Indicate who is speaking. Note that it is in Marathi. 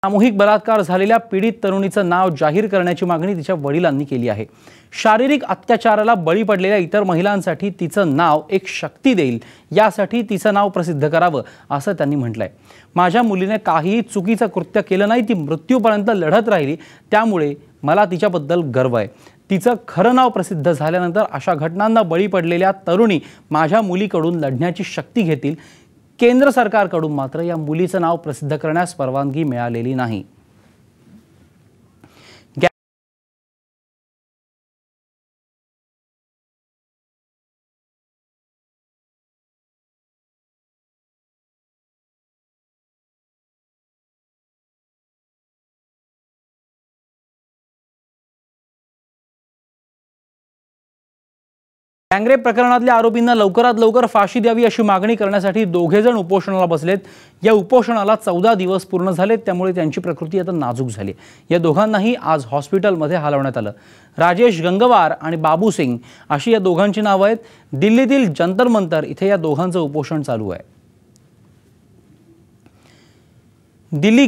Speaker 1: सामूहिक बलात्कार झालेल्या पीडित तरुणीचं नाव जाहीर करण्याची मागणी तिच्या वडिलांनी केली आहे। शारीरिक अत्याचाराला बळी पडलेल्या इतर महिलांसाठी तिचं नाव एक शक्ती देईल, यासाठी तिचं नाव प्रसिद्ध करावं असं त्यांनी म्हटलंय। माझ्या मुलीने काहीही चुकीचं कृत्य केलं नाही, ती मृत्यूपर्यंत लढत राहिली, त्यामुळे मला तिच्याबद्दल गर्व आहे। तिचं खरं नाव प्रसिद्ध झाल्यानंतर अशा घटनांना बळी पडलेल्या तरुणी माझ्या मुलीकडून लढण्याची शक्ती घेतील। केंद्र सरकारकडून मात्र या मुलीचं नाव प्रसिद्ध करण्यास परवानगी मिळालेली नाही। गँगरेप प्रकरणातल्या आरोपींना लवकरात लवकर फाशी द्यावी अशी मागणी करण्यासाठी दोघे जण उपोषणाला बसलेत। या उपोषणाला 14 दिवस पूर्ण झालेत, त्यामुळे त्यांची प्रकृती आता नाजूक झाली। या दोघांनाही आज हॉस्पिटलमध्ये हलवण्यात आलं। राजेश गंगवार आणि बाबू सिंग अशी या दोघांची नावं आहेत। दिल्लीतील जंतर मंतर इथे या दोघांचं उपोषण चालू आहे। दिल्ली